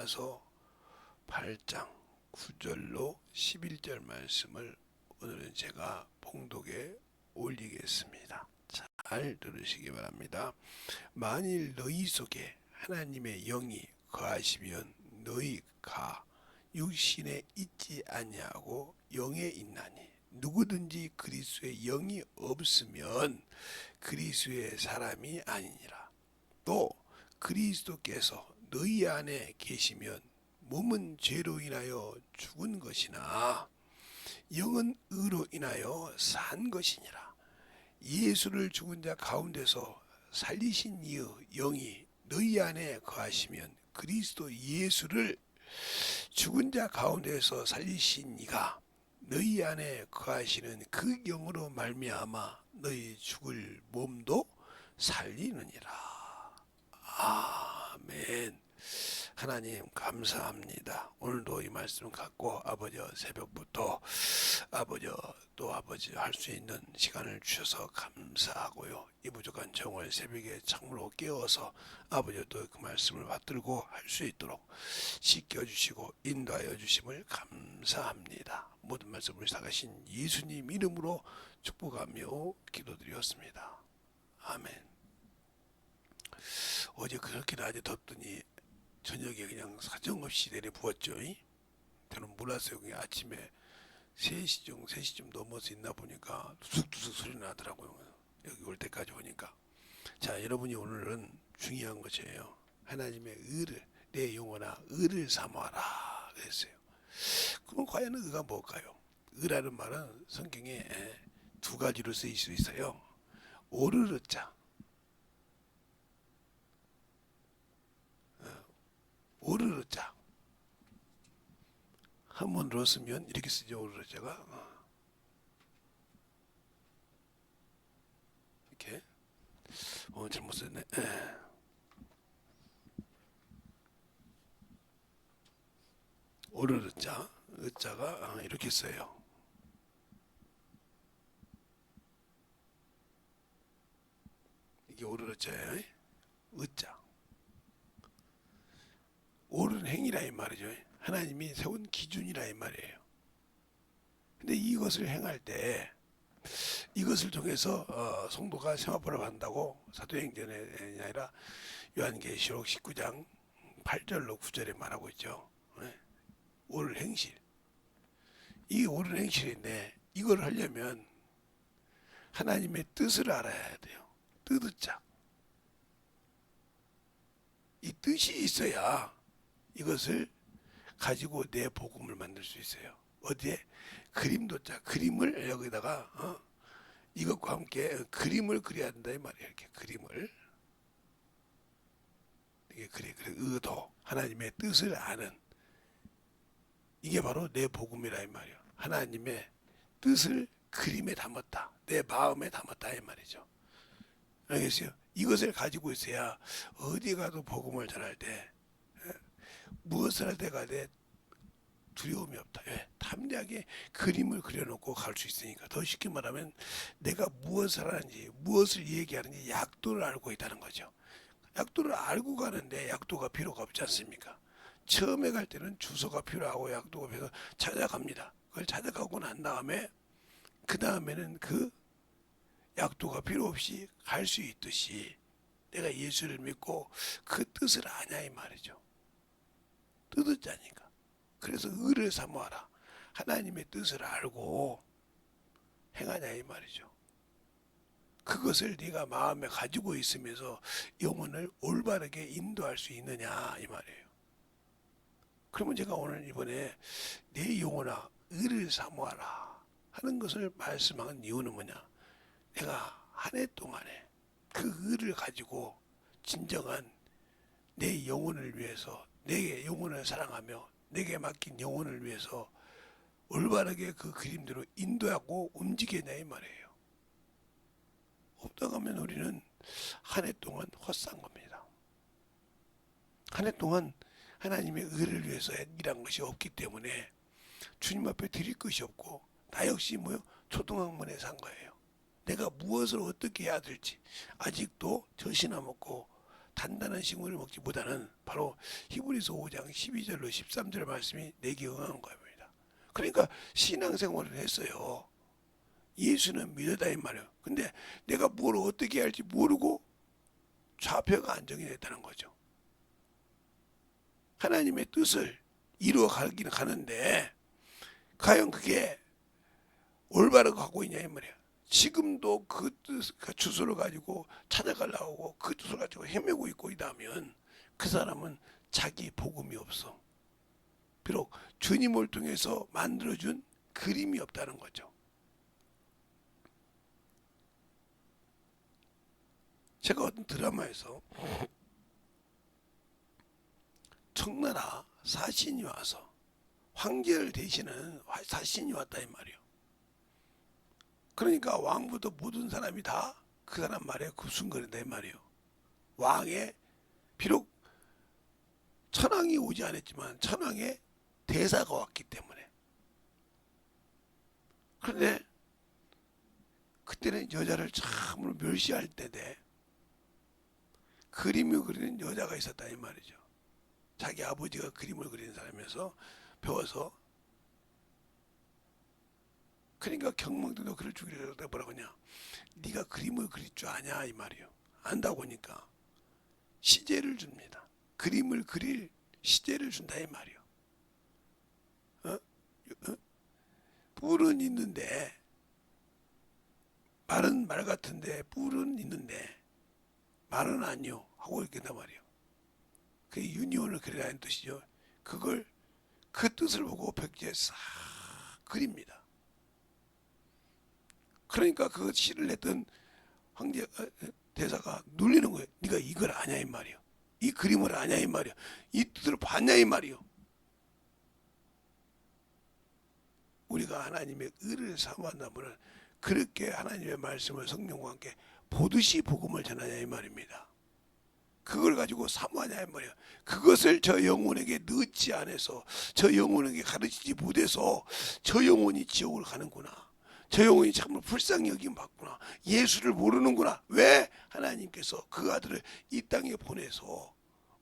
로마서 8장 9절로 11절 말씀을 오늘은 제가 봉독에 올리겠습니다. 잘 들으시기 바랍니다. 만일 너희 속에 하나님의 영이 거하시면 너희가 육신에 있지 아니하고 영에 있나니 누구든지 그리스도의 영이 없으면 그리스도의 사람이 아니니라. 또 그리스도께서 너희 안에 계시면 몸은 죄로 인하여 죽은 것이나 영은 의로 인하여 산 것이니라. 예수를 죽은 자 가운데서 살리신 이의 영이 너희 안에 거하시면 그리스도 예수를 죽은 자 가운데서 살리신 이가 너희 안에 거하시는 그 영으로 말미암아 너희 죽을 몸도 살리느니라. 아멘. 하나님 감사합니다. 오늘도 이 말씀 갖고 아버지 새벽부터 아버지 할 수 있는 시간을 주셔서 감사하고요. 이 부족한 정을 새벽에 창문으로 깨워서 아버지 또 그 말씀을 받들고 할 수 있도록 지켜주시고 인도하여 주심을 감사합니다. 모든 말씀을 사가신 예수님 이름으로 축복하며 기도드렸습니다. 아멘. 어제 그렇게 낮에 덥더니 저녁에 그냥 사정없이 내려 부었죠. 저는 몰랐어요. 그게 아침에 3시쯤 넘어서 있나 보니까 두둑두둑 소리 나더라고요. 여기 올 때까지 오니까. 자, 여러분이 오늘은 중요한 것이에요. 하나님의 의를, 내 영혼아 의를 삼아라 그랬어요. 그럼 과연 의가 뭘까요? 의라는 말은 성경에 두 가지로 쓰일 수 있어요. 오르르 자, 오르르 자. 한문으로 쓰면 이렇게 쓰죠. 오르르 자가 이렇게. 잘못 썼네. 오르르 자, 의자가 이렇게 써요. 이게 오르르 자예요. 의자. 옳은 행위라 이 말이죠. 하나님이 세운 기준이라 이 말이에요. 근데 이것을 행할 때 이것을 통해서 성도가 세마포를 받는다고 사도행전이 아니라 요한계시록 19장 8절로 9절에 말하고 있죠. 옳은 행실. 이게 옳은 행실인데 이걸 하려면 하나님의 뜻을 알아야 돼요. 뜻자. 이 뜻이 있어야 이것을 가지고 내 복음을 만들 수 있어요. 어디에? 그림도자. 그림을 여기다가 이것과 함께 그림을 그려야 된다 이 말이에요. 이렇게 그림을. 이게 그래 의도. 하나님의 뜻을 아는. 이게 바로 내 복음이라 이 말이에요. 하나님의 뜻을 그림에 담았다. 내 마음에 담았다 이 말이죠. 알겠어요? 이것을 가지고 있어야 어디 가도 복음을 전할 때 무엇을 할 때가 내 두려움이 없다. 왜? 담대하게 그림을 그려놓고 갈 수 있으니까. 더 쉽게 말하면 내가 무엇을 하는지 무엇을 얘기하는지 약도를 알고 있다는 거죠. 약도를 알고 가는데 약도가 필요가 없지 않습니까? 처음에 갈 때는 주소가 필요하고 약도가 필요해서 찾아갑니다. 그걸 찾아가고 난 다음에 그 다음에는 그 약도가 필요 없이 갈 수 있듯이 내가 예수를 믿고 그 뜻을 아냐 이 말이죠. 뜻을 짜니까. 그래서 의를 사모하라. 하나님의 뜻을 알고 행하냐 이 말이죠. 그것을 네가 마음에 가지고 있으면서 영혼을 올바르게 인도할 수 있느냐 이 말이에요. 그러면 제가 오늘 이번에 내 영혼아 의를 사모하라 하는 것을 말씀한 이유는 뭐냐? 내가 한 해 동안에 그 의를 가지고 진정한 내 영혼을 위해서 내 영혼을 사랑하며 내게 맡긴 영혼을 위해서 올바르게 그 그림대로 인도하고 움직이냐 이 말이에요. 없다고 하면 우리는 한 해 동안 헛산 겁니다. 한 해 동안 하나님의 의를 위해서 일한 것이 없기 때문에 주님 앞에 드릴 것이 없고 나 역시 초등학문에 산 거예요. 내가 무엇을 어떻게 해야 될지 아직도 젖이나 먹고 단단한 식물을 먹지보다는 바로 히브리서 5장 12절로 13절 말씀이 내게 응한 겁니다. 그러니까 신앙생활을 했어요. 예수는 믿었다 이 말이에요. 근데 내가 뭘 어떻게 할지 모르고 좌표가 안정이 됐다는 거죠. 하나님의 뜻을 이루어 가기는 가는데 과연 그게 올바르게 가고 있냐 이 말이야. 지금도 그 뜻, 그 주소를 가지고 찾아가려고 그 뜻을 가지고 헤매고 있고 있다면 그 사람은 자기 복음이 없어. 비록 주님을 통해서 만들어준 그림이 없다는 거죠. 제가 어떤 드라마에서 청나라 사신이 와서 황제를 대신하는 사신이 왔다 이 말이에요. 그러니까 왕부터 모든 사람이 다 그 사람 말에 급순거린다 이 말이에요. 왕의 비록 천황이 오지 않았지만 천황의 대사가 왔기 때문에. 그런데 그때는 여자를 참으로 멸시할 때인데 그림을 그리는 여자가 있었다 이 말이죠. 자기 아버지가 그림을 그리는 사람이어서 배워서. 그러니까 경망대도 그를 죽이려고 뭐라고 하냐. 네가 그림을 그릴 줄 아냐 이 말이요. 안다고 하니까 시제를 줍니다. 그림을 그릴 시제를 준다 이 말이요. 뿔은 있는데 말은 말 같은데 뿔은 있는데 말은 아니요 하고 있겠단 말이요. 그게 유니온을 그리라는 뜻이죠. 그걸 그 뜻을 보고 벽지에 싹 그립니다. 그러니까 그 시를 냈던 황제 대사가 놀리는 거예요. 네가 이걸 아냐 이 말이요. 이 그림을 아냐 이 말이요. 이 뜻을 봤냐 이 말이요. 우리가 하나님의 의를 사모한다면 그렇게 하나님의 말씀을 성령과 함께 보듯이 복음을 전하냐 이 말입니다. 그걸 가지고 사모하냐 이 말이야. 그것을 저 영혼에게 넣지 않아서 저 영혼에게 가르치지 못해서 저 영혼이 지옥을 가는구나. 저 영혼이 참으로 불쌍히 여김 받구나. 예수를 모르는구나. 왜? 하나님께서 그 아들을 이 땅에 보내서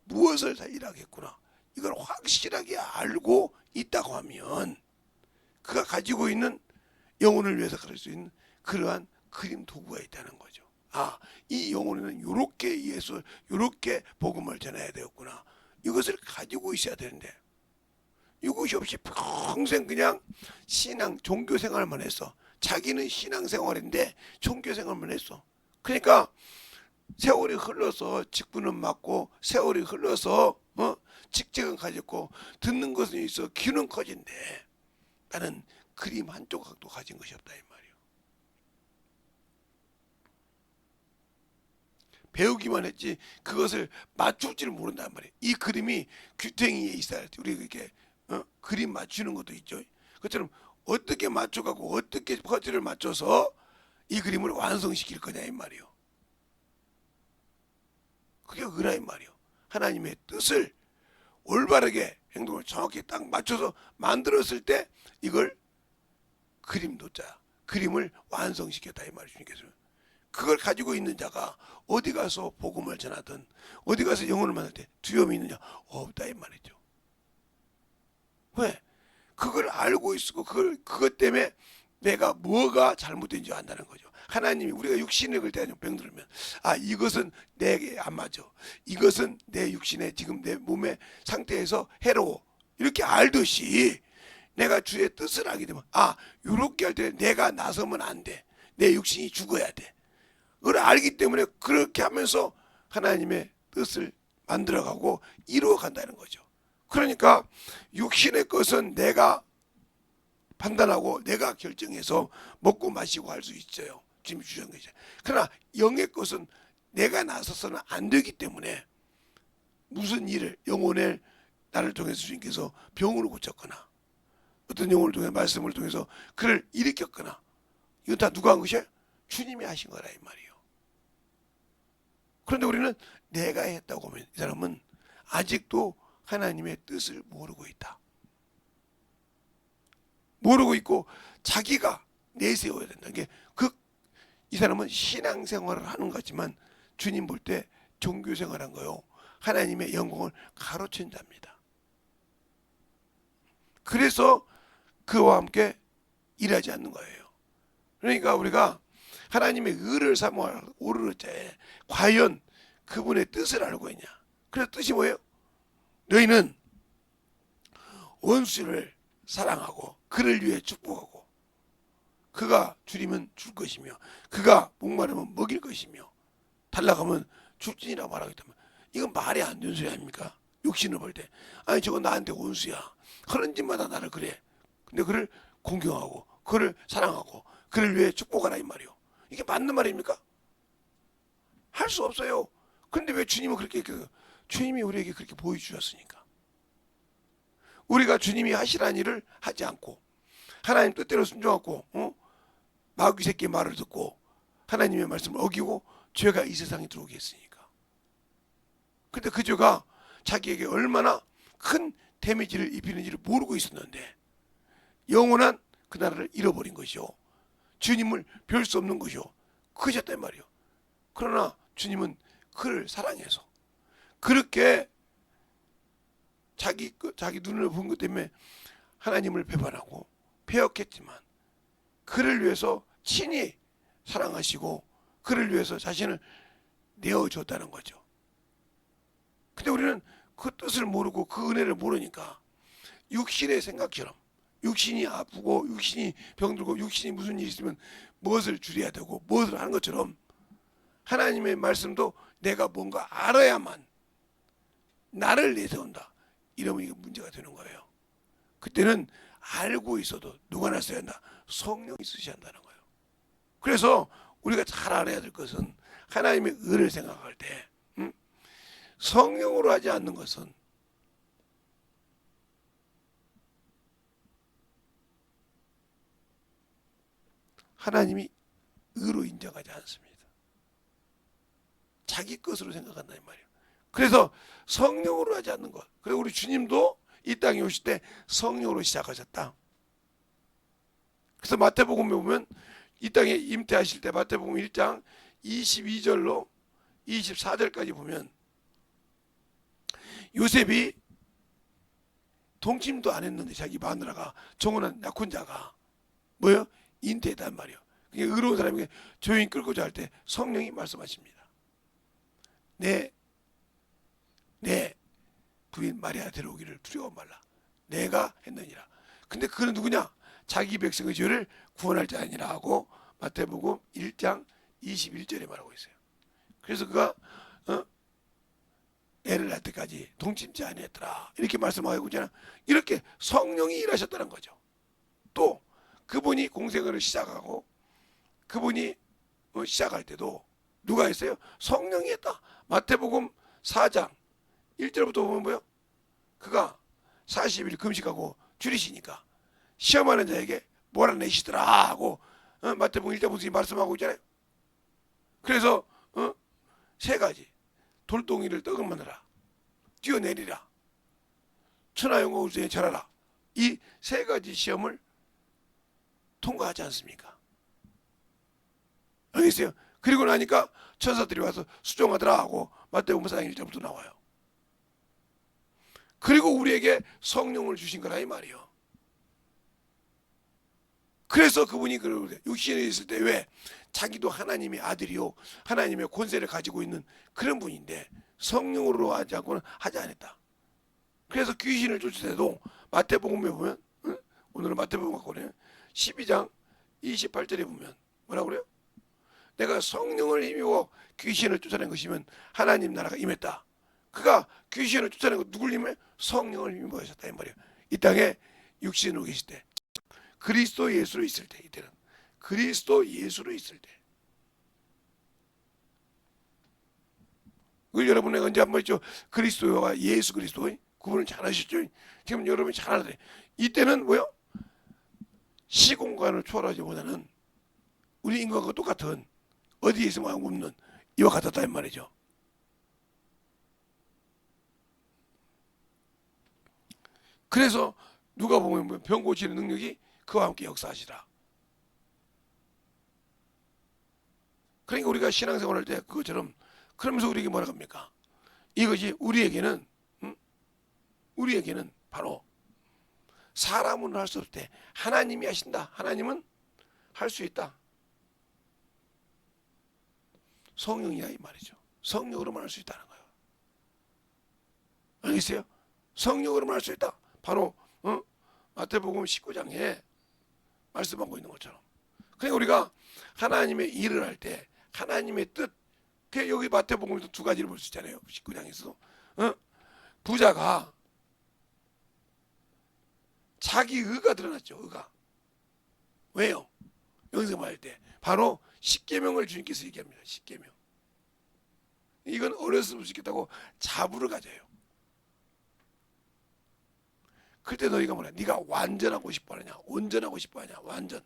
무엇을 살리라겠구나. 이걸 확실하게 알고 있다고 하면 그가 가지고 있는 영혼을 위해서 가를 수 있는 그러한 그림 도구가 있다는 거죠. 아, 이 영혼에는 요렇게 예수, 요렇게 복음을 전해야 되었구나. 이것을 가지고 있어야 되는데 이것이 없이 평생 그냥 신앙, 종교 생활만 했어. 자기는 신앙생활인데 종교생활만 했어. 그러니까 세월이 흘러서 직분은 맞고 세월이 흘러서 직책은 가졌고 듣는 것은 있어 귀는 커진데 나는 그림 한 조각도 가진 것이 없다 이 말이에요. 배우기만 했지 그것을 맞출 줄 모른단 말이에요. 이 그림이 규탱이에 있어야 돼. 우리 이렇게 그림 맞추는 것도 있죠. 그처럼 어떻게 맞춰가고 어떻게 퍼즐을 맞춰서 이 그림을 완성시킬 거냐 이 말이요. 그게 의라 이 말이요. 하나님의 뜻을 올바르게 행동을 정확히 딱 맞춰서 만들었을 때 이걸 그림도자 그림을 완성시켰다 이 말이죠. 그걸 가지고 있는 자가 어디 가서 복음을 전하든 어디 가서 영혼을 만날 때 두려움이 있느냐 없다 이 말이죠. 왜? 그걸 알고 있고 그것 때문에 내가 뭐가 잘못된지 안다는 거죠. 하나님이 우리가 육신을 그릴 때 병들면 아 이것은 내게 안 맞아. 이것은 내 육신에 지금 내 몸의 상태에서 해로워. 이렇게 알듯이 내가 주의 뜻을 알게 되면 아 이렇게 할 때 내가 나서면 안 돼. 내 육신이 죽어야 돼. 그걸 알기 때문에 그렇게 하면서 하나님의 뜻을 만들어가고 이루어간다는 거죠. 그러니까 육신의 것은 내가 판단하고 내가 결정해서 먹고 마시고 할 수 있어요. 주님이 주신 것이죠. 그러나 영의 것은 내가 나서서는 안 되기 때문에 무슨 일을 영혼을 나를 통해서 주님께서 병으로 고쳤거나 어떤 영혼을 통해 말씀을 통해서 그를 일으켰거나 이건 다 누가 한 것이야? 주님이 하신 거라 이 말이에요. 그런데 우리는 내가 했다고 하면 이 사람은 아직도 하나님의 뜻을 모르고 있다. 모르고 있고 자기가 내세워야 된다. 이 사람은 신앙생활을 하는 것 같지만 주님 볼 때 종교 생활한 거요. 하나님의 영광을 가로챈 자입니다. 그래서 그와 함께 일하지 않는 거예요. 그러니까 우리가 하나님의 의를 사모할 오르는 자에 과연 그분의 뜻을 알고 있냐. 그래서 뜻이 뭐예요? 너희는 원수를 사랑하고 그를 위해 축복하고 그가 줄이면 줄 것이며 그가 목마르면 먹일 것이며 달라가면 줄지니라 말하기 때문에 이건 말이 안 되는 소리 아닙니까? 육신을 볼 때 아니 저거 나한테 원수야. 하는 짓마다 나를 그래. 근데 그를 공경하고 그를 사랑하고 그를 위해 축복하라 이 말이요. 이게 맞는 말입니까? 할 수 없어요. 그런데 왜 주님은 그렇게 주님이 우리에게 그렇게 보여주셨으니까 우리가 주님이 하시라는 일을 하지 않고 하나님 뜻대로 순종하고 마귀 새끼의 말을 듣고 하나님의 말씀을 어기고 죄가 이 세상에 들어오게 했으니까. 근데 그 죄가 자기에게 얼마나 큰 데미지를 입히는지를 모르고 있었는데 영원한 그 나라를 잃어버린 것이요. 주님을 뵐 수 없는 것이요. 그러셨단 말이요. 그러나 주님은 그를 사랑해서 그렇게 자기 눈을 본 것 때문에 하나님을 배반하고 배역했지만 그를 위해서 친히 사랑하시고 그를 위해서 자신을 내어줬다는 거죠. 근데 우리는 그 뜻을 모르고 그 은혜를 모르니까 육신의 생각처럼 육신이 아프고 육신이 병들고 육신이 무슨 일이 있으면 무엇을 줄여야 되고 무엇을 하는 것처럼 하나님의 말씀도 내가 뭔가 알아야만 나를 내세운다. 이러면 이게 문제가 되는 거예요. 그때는 알고 있어도 누가 나서야 한다? 성령이 쓰셔야 한다는 거예요. 그래서 우리가 잘 알아야 될 것은 하나님의 의를 생각할 때 성령으로 하지 않는 것은 하나님이 의로 인정하지 않습니다. 자기 것으로 생각한다 이 말이에요. 그래서 성령으로 하지 않는 것. 그리고 우리 주님도 이 땅에 오실 때 성령으로 시작하셨다. 그래서 마태복음에 보면 이 땅에 임태하실 때 마태복음 1장 22절로 24절까지 보면 요셉이 동침도 안 했는데 자기 마누라가 정혼한 약혼자가 뭐예요? 인태했단 말이에요. 의로운 사람에게 조용히 끌고자 할 때 성령이 말씀하십니다. 내 부인 마리아 데려오기를 두려워 말라. 내가 했느니라. 근데 그는 누구냐? 자기 백성의 죄를 구원할 자 아니라 하고 마태복음 1장 21절에 말하고 있어요. 그래서 그가 애를 낳을 때까지 동침지 아니했더라. 이렇게 말씀하고 있잖아. 이렇게 성령이 일하셨다는 거죠. 또 그분이 공생애를 시작하고 그분이 시작할 때도 누가 했어요? 성령이 했다. 마태복음 4장 1절부터 보면 뭐요? 그가 40일 금식하고 줄이시니까 시험하는 자에게 몰아내시더라 하고 마태복음 1장부터 말씀하고 있잖아요. 그래서 세 가지 돌덩이를 떡을 만들라 뛰어내리라 천하영광 우주에 절하라 이 세 가지 시험을 통과하지 않습니까? 알겠어요? 그리고 나니까 천사들이 와서 수종하더라 하고 마태복음 4장 1절부터 나와요. 그리고 우리에게 성령을 주신 거라 이 말이요. 그래서 그분이 육신에 있을 때 왜 자기도 하나님의 아들이요 하나님의 권세를 가지고 있는 그런 분인데 성령으로 하지 않고는 하지 않았다. 그래서 귀신을 쫓을 때도 마태복음에 보면 오늘은 마태복음 갖고 오네요. 12장 28절에 보면 뭐라고 그래요? 내가 성령을 힘입어 귀신을 쫓아낸 것이면 하나님 나라가 임했다. 그가 귀신을 쫓아낸 것 누굴 힘에? 성령을 힘입어 하셨다 이 말이에요. 이 땅에 육신으로 계실 때 그리스도 예수로 있을 때 이때는 그리스도 예수로 있을 때 그걸 여러분 내가 언제 한번 했죠. 그리스도와 예수 그리스도 그분을 잘 아셨죠. 지금 여러분이 잘 알아야 돼. 이때는 뭐요? 시공간을 초월하지보다는 우리 인간과 똑같은 어디에 있으면 없는 이와 같았다 이 말이죠. 그래서 누가 보면 병 고치는 능력이 그와 함께 역사하시라. 그러니까 우리가 신앙생활 할 때 그것처럼 그러면서 우리에게 뭐라 합니까? 이것이 우리에게는 우리에게는 바로 사람은 할 수 없을 때 하나님이 하신다. 하나님은 할 수 있다. 성령이야 이 말이죠. 성령으로만 할 수 있다는 거예요. 알겠어요? 성령으로만 할 수 있다. 바로 마태복음 19장에 말씀하고 있는 것처럼. 그러니까 우리가 하나님의 일을 할 때 하나님의 뜻, 여기 마태복음에도 두 가지를 볼 수 있잖아요. 19장에서 부자가 자기 의가 드러났죠. 의가. 왜요? 여기서 말할 때 바로 십계명을 주님께서 얘기합니다. 십계명. 이건 어렸을 수 있겠다고 자부를 가져요. 그때 너희가 뭐냐? 네가 완전하고 싶어하냐? 온전하고 싶어하냐? 완전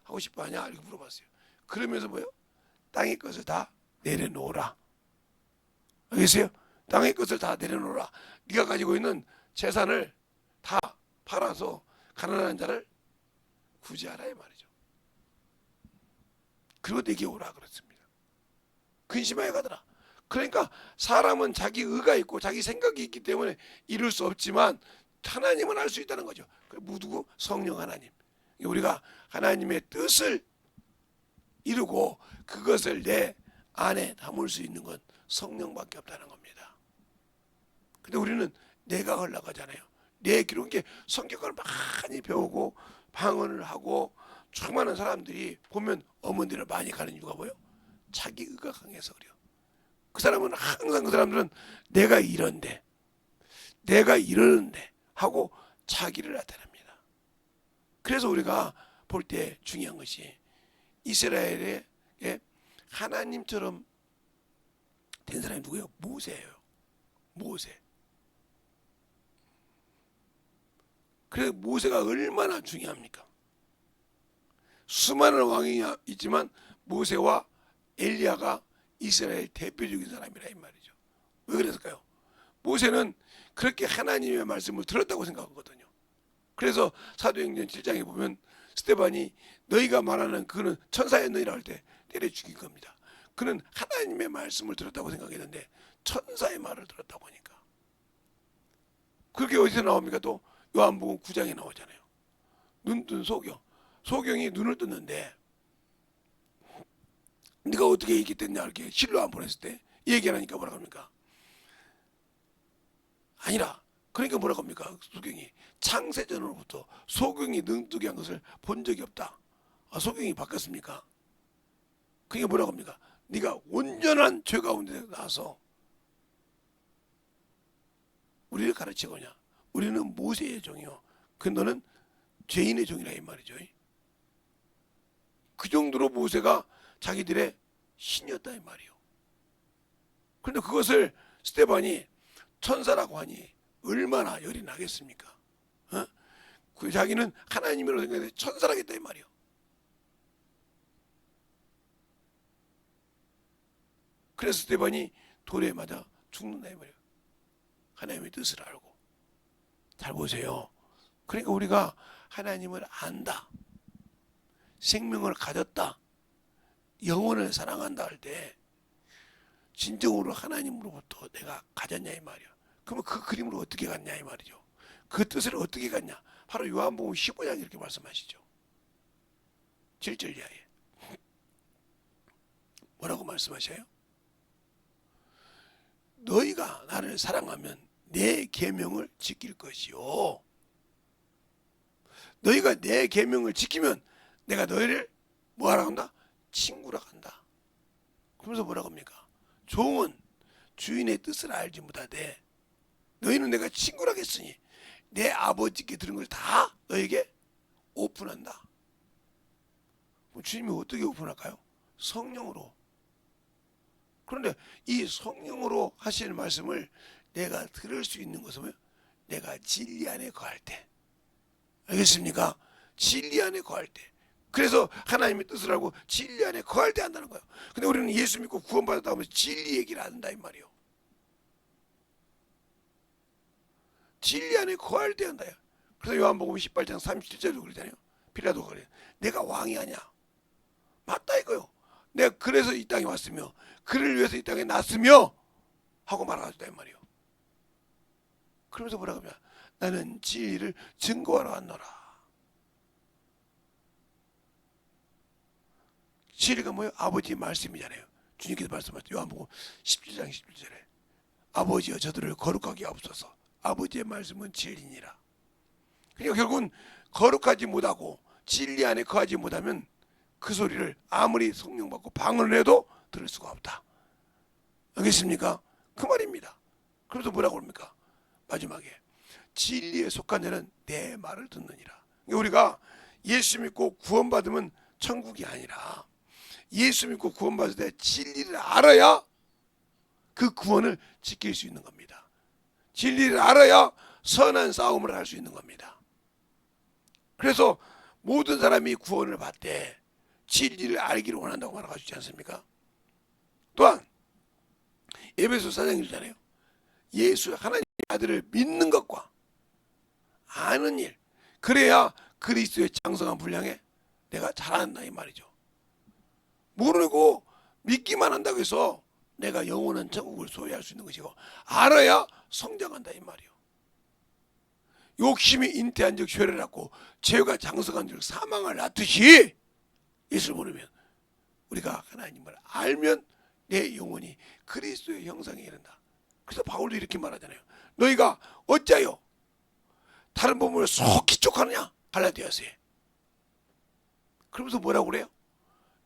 하고 싶어하냐? 이렇게 물어봤어요. 그러면서 뭐요? 땅의 것을 다 내려놓으라. 알겠어요? 땅의 것을 다 내려놓으라. 네가 가지고 있는 재산을 다 팔아서 가난한 자를 구제하라 이 말이죠. 그리고 내게 오라 그렇습니다. 근심하여 가더라. 그러니까 사람은 자기 의가 있고 자기 생각이 있기 때문에 이룰 수 없지만 하나님은 할 수 있다는 거죠. 누구? 성령 하나님. 우리가 하나님의 뜻을 이루고 그것을 내 안에 담을 수 있는 건 성령밖에 없다는 겁니다. 근데 우리는 내가 흘러가잖아요. 내 기록은 게 성경을 많이 배우고 방언을 하고 수많은 사람들이 보면 어머니를 많이 가는 이유가 뭐예요? 자기 의가 강해서 그래요. 그 사람은 항상 그 사람들은 내가 이런데 내가 이러는데 하고 자기를 나타냅니다. 그래서 우리가 볼 때 중요한 것이 이스라엘의 하나님처럼 된 사람이 누구예요? 모세예요. 모세. 그래서 모세가 얼마나 중요합니까? 수많은 왕이 있지만 모세와 엘리야가 이스라엘 대표적인 사람이라 이 말이죠. 왜 그랬을까요? 모세는 그렇게 하나님의 말씀을 들었다고 생각하거든요. 그래서 사도행전 7장에 보면 스데반이 너희가 말하는 그는 천사였느니라 할 때 때려 죽인 겁니다. 그는 하나님의 말씀을 들었다고 생각했는데 천사의 말을 들었다고 하니까. 그게 어디서 나옵니까? 또 요한복음 9장에 나오잖아요. 눈 뜬 소경. 소경이 눈을 떴는데 네가 어떻게 얘기 됐냐 이렇게 실로 안 보냈을 때 얘기하니까 뭐라고 합니까? 아니라 그러니까 뭐라고 합니까? 소경이 창세전으로부터 소경이 눈뜨게 한 것을 본 적이 없다. 소경이 바뀌었습니까? 그게 뭐라고 합니까? 네가 온전한 죄 가운데 나와서 우리를 가르치거냐? 우리는 모세의 종이요. 그 너는 죄인의 종이라 이 말이죠. 그 정도로 모세가 자기들의 신이었다 이 말이요. 그런데 그것을 스데반이 천사라고 하니 얼마나 열이 나겠습니까? 그 자기는 하나님이라고 생각해서 천사라겠다 이 말이요. 그래서 스데반이 돌에 맞아 죽는다 이 말이요. 하나님의 뜻을 알고. 잘 보세요. 그러니까 우리가 하나님을 안다, 생명을 가졌다, 영혼을 사랑한다 할 때 진정으로 하나님으로부터 내가 가졌냐 이 말이야. 그러면 그 그림으로 어떻게 갔냐 이 말이죠. 그 뜻을 어떻게 갔냐. 바로 요한복음 15장 이렇게 말씀하시죠. 7절 이하에 뭐라고 말씀하셔요? 너희가 나를 사랑하면 내 계명을 지킬 것이요. 너희가 내 계명을 지키면 내가 너희를 뭐하라 한다? 친구라 한다. 그러면서 뭐라고 합니까? 종은 주인의 뜻을 알지 못하되 너희는 내가 친구라 했으니 내 아버지께 들은 걸 다 너에게 오픈한다. 주님이 어떻게 오픈할까요? 성령으로. 그런데 이 성령으로 하시는 말씀을 내가 들을 수 있는 것은 뭐예요? 내가 진리 안에 거할 때. 알겠습니까? 진리 안에 거할 때. 그래서 하나님의 뜻을 알고 진리 안에 거할 때 한다는 거예요. 근데 우리는 예수 믿고 구원받았다 하면서 진리 얘기를 안 한다 이 말이에요. 진리 안에 거할 때 한다. 그래서 요한복음 18장 37절에 그러잖아요. 빌라도가 그래요. 내가 왕이 아니야. 맞다 이거요. 내가 그래서 이 땅에 왔으며 그를 위해서 이 땅에 났으며 하고 말하겠다 이 말이요. 그러면서 뭐라고 하냐? 나는 진리를 증거하러 왔노라. 진리가 뭐예요? 아버지의 말씀이잖아요. 주님께서 말씀하셨죠. 요한복음 17장 11절에 아버지여 저들을 거룩하게 하옵소서. 아버지의 말씀은 진리니라. 그러니까 결국은 거룩하지 못하고 진리 안에 거하지 못하면 그 소리를 아무리 성령 받고 방언을 해도 들을 수가 없다. 알겠습니까? 그 말입니다. 그래서 뭐라고 합니까? 마지막에 진리에 속한 자는 내 말을 듣느니라. 우리가 예수 믿고 구원받으면 천국이 아니라 예수 믿고 구원받을 때 진리를 알아야 그 구원을 지킬 수 있는 겁니다. 진리를 알아야 선한 싸움을 할 수 있는 겁니다. 그래서 모든 사람이 구원을 받되 진리를 알기를 원한다고 말하지 않습니까? 또한 에베소 4장 1절이잖아요. 예수 하나님의 아들을 믿는 것과 아는 일, 그래야 그리스도의 장성한 분량에 내가 잘한다 이 말이죠. 모르고 믿기만 한다고 해서 내가 영원한 천국을 소유할 수 있는 것이고 알아야 성장한다 이 말이요. 욕심이 잉태한 즉 죄를 낳고 죄가 장성한 즉 사망을 낳듯이 예수를 모르면 우리가 하나님을 알면 내 영혼이 그리스도의 형상에 이른다. 그래서 바울도 이렇게 말하잖아요. 너희가 어찌하여 다른 부분을 속히 쫓아느냐? 갈라디아서에. 그러면서 뭐라고 그래요?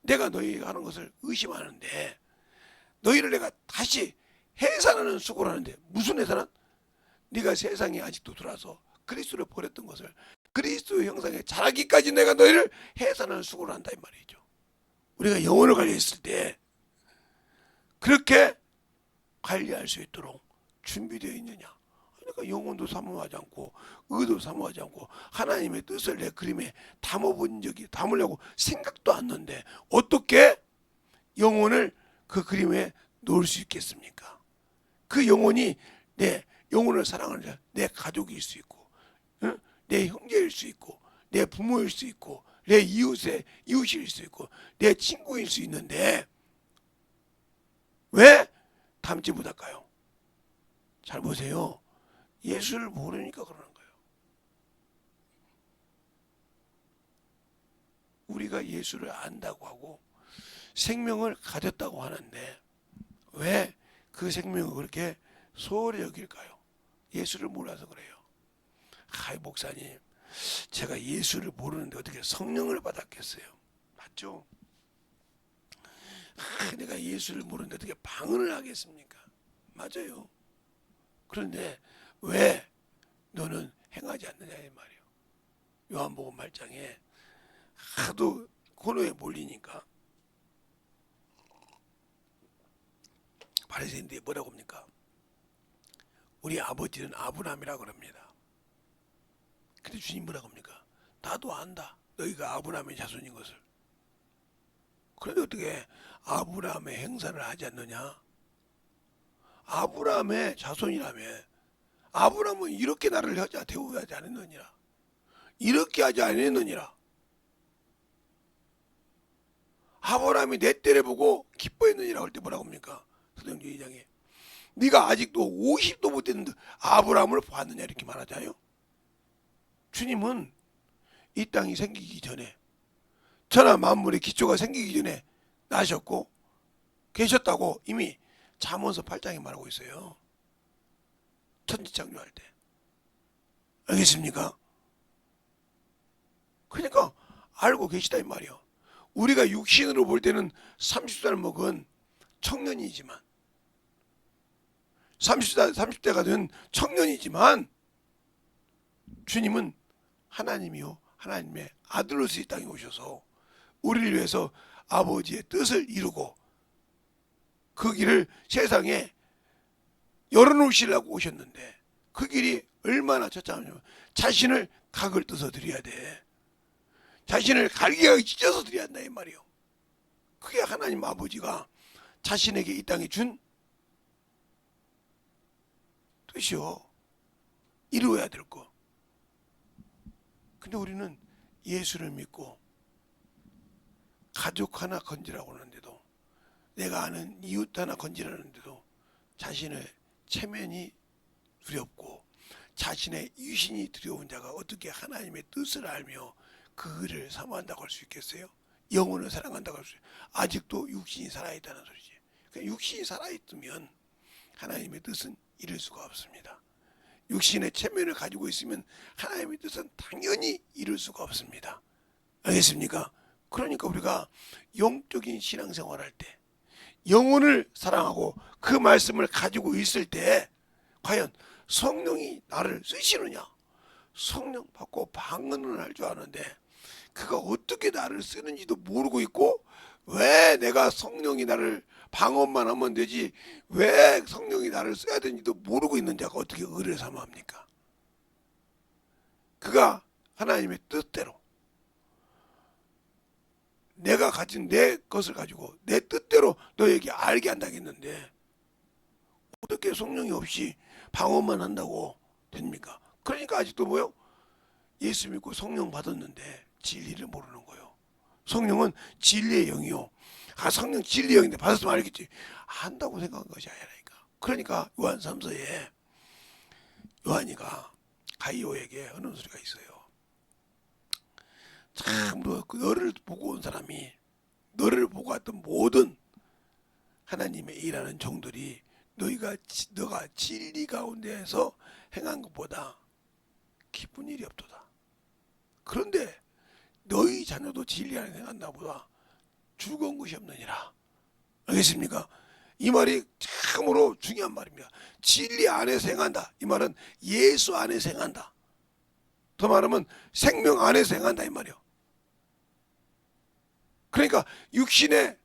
내가 너희가 하는 것을 의심하는데 너희를 내가 다시 해산하는 수고를 하는데 무슨 해산은? 네가 세상에 아직도 들어와서 그리스도를 버렸던 것을 그리스도의 형상에 자라기까지 내가 너희를 해산하는 수고를 한다 이 말이죠. 우리가 영혼을 관리했을 때 그렇게 관리할 수 있도록 준비되어 있느냐? 그러니까 영혼도 사모하지 않고 의도 사모하지 않고 하나님의 뜻을 내 그림에 담아본 적이 담으려고 생각도 않는데 어떻게 영혼을 그 그림에 놓을 수 있겠습니까? 그 영혼이 내 영혼을 사랑하는 내 가족일 수 있고 내 형제일 수 있고 내 부모일 수 있고 내 이웃일 수 있고 내 친구일 수 있는데 왜 담지 못할까요? 잘 보세요. 예수를 모르니까 그러는 거예요. 우리가 예수를 안다고 하고 생명을 가졌다고 하는데 왜 그 생명을 그렇게 소홀히 여길까요? 예수를 몰라서 그래요. 목사님, 제가 예수를 모르는데 어떻게 성령을 받았겠어요? 맞죠? 내가 예수를 모르는데 어떻게 방언을 하겠습니까? 맞아요. 그런데 왜 너는 행하지 않느냐 이 말이에요. 요한복음 8장에 하도 고노에 몰리니까 바리새인들이 뭐라고 합니까? 우리 아버지는 아브라함이라고 그럽니다. 근데 주님 뭐라고 합니까? 나도 안다. 너희가 아브라함의 자손인 것을. 그런데 어떻게 아브라함의 행사를 하지 않느냐? 아브라함의 자손이라며. 아브라함은 이렇게 나를 대우하지 않았느니라. 이렇게 하지 않았느니라. 아브라함이 내 때를 보고 기뻐했느니라 할 때 뭐라고 합니까? 사도행전 2장에 네가 아직도 50도 못 됐는데 아브라함을 봤느냐 이렇게 말하잖아요. 주님은 이 땅이 생기기 전에 천하 만물의 기초가 생기기 전에 나셨고 계셨다고 이미 잠언서 8장에 말하고 있어요. 천지창조할 때. 알겠습니까? 그러니까 알고 계시다 이 말이요. 우리가 육신으로 볼 때는 30살 먹은 청년이지만 30대가 된 청년이지만 주님은 하나님이요 하나님의 아들로서 이 땅에 오셔서 우리를 위해서 아버지의 뜻을 이루고 그 길을 세상에 열어놓으시려고 오셨는데 그 길이 얼마나 처참하냐면 자신을 각을 떠서 드려야 돼. 자신을 갈기가기 찢어서 드려야 한다 이 말이요. 그게 하나님 아버지가 자신에게 이 땅에 준 뜻이요. 이루어야 될 거. 근데 우리는 예수를 믿고 가족 하나 건지라고 하는데도 내가 아는 이웃 하나 건지라는데도 자신의 체면이 두렵고 자신의 유신이 두려운 자가 어떻게 하나님의 뜻을 알며 그 일을 사모한다고 할 수 있겠어요? 영혼을 사랑한다고 할 수 있어요? 아직도 육신이 살아있다는 소리지. 그러니까 육신이 살아있으면 하나님의 뜻은 이룰 수가 없습니다. 육신의 체면을 가지고 있으면 하나님의 뜻은 당연히 이룰 수가 없습니다. 알겠습니까? 그러니까 우리가 영적인 신앙생활할 때 영혼을 사랑하고 그 말씀을 가지고 있을 때 과연 성령이 나를 쓰시느냐? 성령 받고 방언을 할 줄 아는데 그가 어떻게 나를 쓰는지도 모르고 있고 왜 내가 성령이 나를 방언만 하면 되지 왜 성령이 나를 써야 되는지도 모르고 있는 자가 어떻게 의를 삼합니까? 그가 하나님의 뜻대로 내가 가진 내 것을 가지고 내 뜻대로 너에게 알게 한다겠는데 어떻게 성령이 없이 방언만 한다고 됩니까? 그러니까 아직도 뭐요? 예수 믿고 성령 받았는데 진리를 모르는 거예요. 성령은 진리의 영이요. 성령 진리의 영인데 받았으면 알겠지. 안다고 생각한 것이 아니라니까. 그러니까 요한 3서에 요한이가 가이오에게 하는 소리가 있어요. 참으로 너를 보고 온 사람이 너를 보고 왔던 모든 하나님의 일하는 종들이 너가 진리 가운데에서 행한 것보다 기쁜 일이 없도다. 그런데 너희 자녀도 진리 안에 행한다 보다 즐거운 것이 없느니라. 알겠습니까? 이 말이 참으로 중요한 말입니다. 진리 안에서 행한다. 이 말은 예수 안에서 행한다. 더 말하면 생명 안에서 행한다 이 말이요. 그러니까 육신의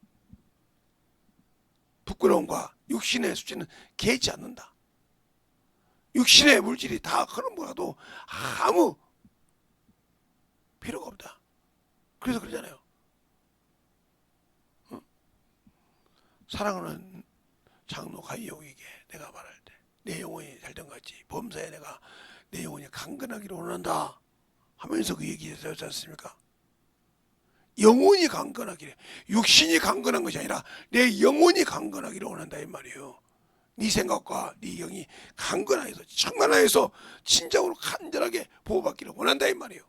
부끄러움과 육신의 수치는 개의치 않는다. 육신의 물질이 다 그런 거라도 아무 필요가 없다. 그래서 그러잖아요. 사랑하는 장로 가이오에게 내가 말할 때 내 영혼이 살던 같이 범사에 내가 내 영혼이 강건하기를 원한다 하면서 그 얘기했지 않습니까? 영혼이 강건하기를, 육신이 강건한 것이 아니라 내 영혼이 강건하기를 원한다 이 말이에요. 네 생각과 네 영이 강건하여서 충만하여서 진정으로 간절하게 보호받기를 원한다 이 말이에요.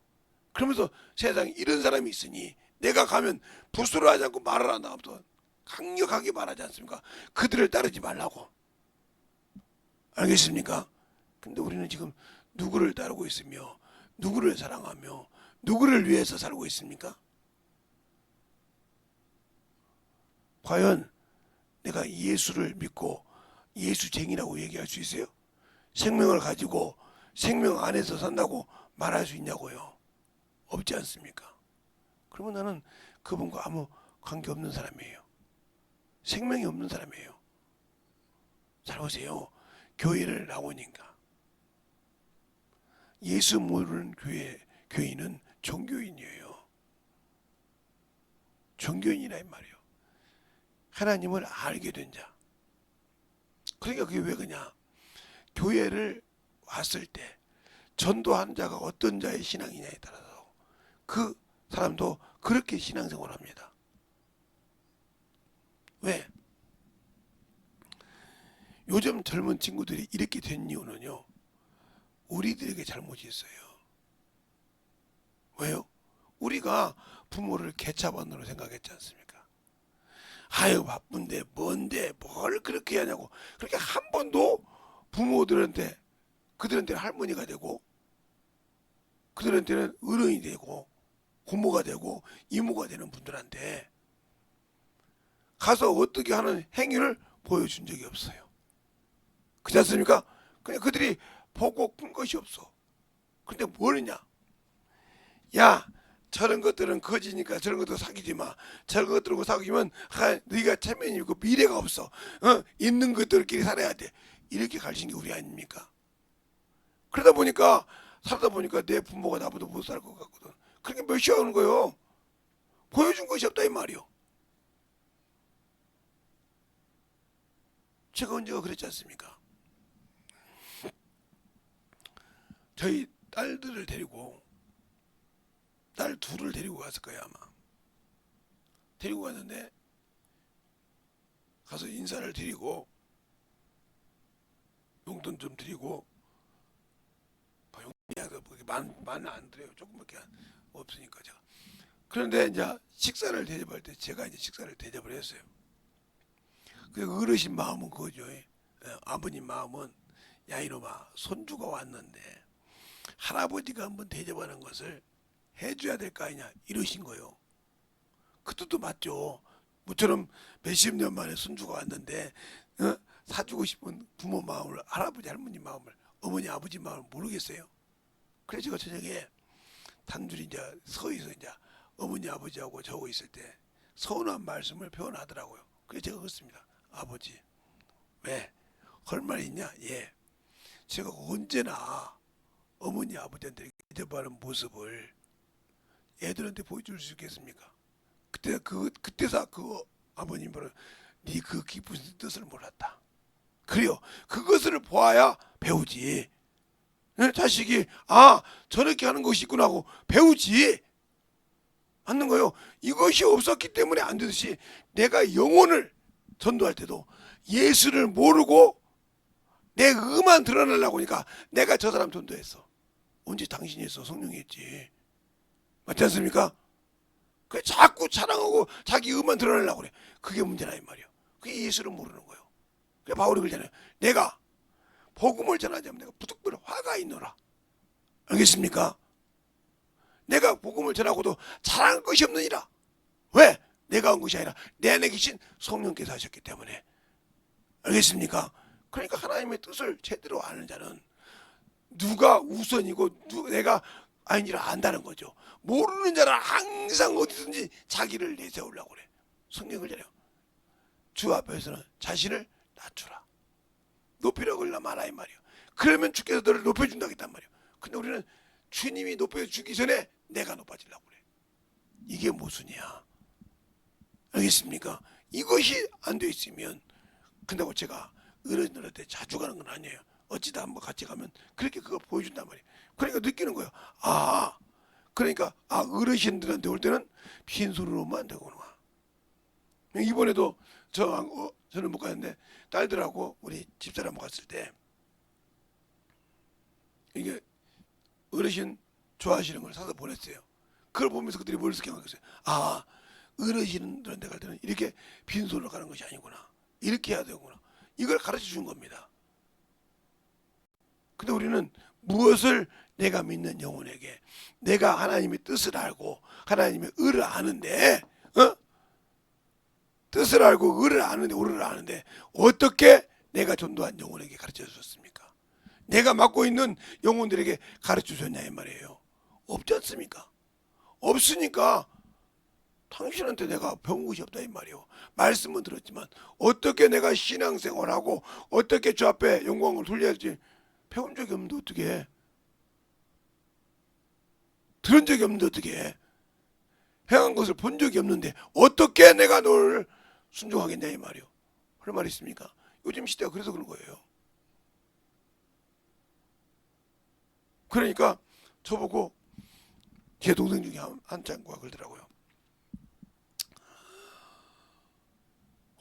그러면서 세상에 이런 사람이 있으니 내가 가면 부수를 하지 않고 말을 한다 하면서 강력하게 말하지 않습니까? 그들을 따르지 말라고. 알겠습니까? 근데 우리는 지금 누구를 따르고 있으며 누구를 사랑하며 누구를 위해서 살고 있습니까? 과연 내가 예수를 믿고 예수쟁이라고 얘기할 수 있어요? 생명을 가지고 생명 안에서 산다고 말할 수 있냐고요? 없지 않습니까? 그러면 나는 그분과 아무 관계없는 사람이에요. 생명이 없는 사람이에요. 잘 보세요. 교회를 나오니까 예수 모르는 교인은 종교인이에요. 종교인이라 이 말이에요. 하나님을 알게 된 자. 그러니까 그게 왜 그냐? 교회를 왔을 때 전도하는 자가 어떤 자의 신앙이냐에 따라서 그 사람도 그렇게 신앙생활을 합니다. 왜? 요즘 젊은 친구들이 이렇게 된 이유는요. 우리들에게 잘못이 있어요. 왜요? 우리가 부모를 개차반으로 생각했지 않습니까? 아유 바쁜데 뭔데 뭘 그렇게 하냐고 그렇게 한 번도 부모들한테 그들한테는 할머니가 되고 그들한테는 어른이 되고 고모가 되고 이모가 되는 분들한테 가서 어떻게 하는 행위를 보여준 적이 없어요. 그렇지 않습니까? 그냥 그들이 보고 푼 것이 없어. 근데 뭘 했냐? 야 저런 것들은 거지니까 저런 것도 사귀지 마. 저런 것들하고 사귀면 네가 체면이 있고 미래가 없어. 있는 것들끼리 살아야 돼. 이렇게 가르친 게 우리 아닙니까? 그러다 보니까 살다 보니까 내 부모가 나보다 못 살 것 같거든. 그러니까 몇 시간 하는 거요. 보여준 것이 없다 이 말이요. 제가 언제가 그랬지 않습니까? 저희 딸들을 데리고 딸 둘을 데리고 갔을 거예요 아마. 데리고 갔는데 가서 인사를 드리고 용돈 좀 드리고, 용돈이 많이 안 드려요. 조금밖에 없으니까 제가. 그런데 이제 식사를 대접할 때 제가 이제 식사를 대접을 했어요. 그 어르신 마음은 그거죠. 아버님 마음은 야 이놈아 손주가 왔는데 할아버지가 한번 대접하는 것을 해줘야 될 거 아니냐 이러신 거요. 그 뜻도 맞죠. 모처럼 몇십 년 만에 손주가 왔는데 사주고 싶은 부모 마음을, 할아버지 할머니 마음을, 어머니 아버지 마음을 모르겠어요. 그래서 제가 저녁에 단둘이 이제 서서 이제 어머니 아버지하고 저하고 있을 때 서운한 말씀을 표현하더라고요. 그래서 제가 그렇습니다. 아버지 왜 할 말 있냐? 예, 제가 언제나 어머니 아버지한테 대접하는 모습을 애들한테 보여줄 수 있겠습니까? 그때서 그 아버님은 네 그 깊은 뜻을 몰랐다. 그래요. 그것을 보아야 배우지. 자식이 저렇게 하는 것이 있구나 하고 배우지 않는 거요. 이것이 없었기 때문에 안 되듯이 내가 영혼을 전도할 때도 예수를 모르고 내 의만 드러내려고 하니까 내가 저 사람 전도했어. 언제 당신이 했어? 성령이 했지. 맞지 않습니까? 그 자꾸 자랑하고 자기 의만 드러내려고 그래. 그게 문제라 이 말이야. 그게 예수를 모르는 거예요. 그래 바울이 그러잖아요. 내가 복음을 전하자면 내가 부득불 화가 있노라. 알겠습니까? 내가 복음을 전하고도 자랑할 것이 없느니라. 왜? 내가 한 것이 아니라 내 안에 계신 성령께서 하셨기 때문에. 알겠습니까? 그러니까 하나님의 뜻을 제대로 아는 자는 누가 우선이고 내가 아니라 안다는 거죠. 모르는 자는 항상 어디든지 자기를 내세우려고 그래. 성경을 전해요. 주 앞에서는 자신을 낮추라. 높이라고 하려 마라 이 말이에요. 그러면 주께서 너를 높여준다고 했단 말이에요. 근데 우리는 주님이 높여주기 전에 내가 높아지려고 그래. 이게 모순이야. 알겠습니까? 이것이 안 돼 있으면, 근데고 제가 어른들한테 자주 가는 건 아니에요. 어찌다 한번 같이 가면 그렇게 그걸 보여준단 말이에요. 그러니까 느끼는 거예요. 그러니까 어르신들한테 올 때는 빈손으로만 안 되구나. 이번에도 저는 못 갔는데 딸들하고 우리 집사람 갔을 때 이게 어르신 좋아하시는 걸 사서 보냈어요. 그걸 보면서 그들이 뭘 생각했어요? 어르신들한테 갈 때는 이렇게 빈손으로 가는 것이 아니구나. 이렇게 해야 되구나. 이걸 가르쳐 준 겁니다. 근데 우리는 무엇을 내가 믿는 영혼에게 내가 하나님의 뜻을 알고 하나님의 의를 아는데 뜻을 알고 의를 아는데 오를 아는데 어떻게 내가 전도한 영혼에게 가르쳐 주셨습니까? 내가 맡고 있는 영혼들에게 가르쳐 주셨냐 이 말이에요. 없지 않습니까? 없으니까 당신한테 내가 배운 것이 없다 이 말이에요. 말씀은 들었지만 어떻게 내가 신앙생활하고 어떻게 주 앞에 영광을 돌려야 할지 배운 적이 없는데 어떻게 해? 들은 적이 없는데 어떻게 해? 행한 것을 본 적이 없는데 어떻게 내가 널 순종하겠냐 이 말이요. 할 말 있습니까? 요즘 시대가 그래서 그런 거예요. 그러니까 저보고 제 동생 중에 한 짱구가 그러더라고요.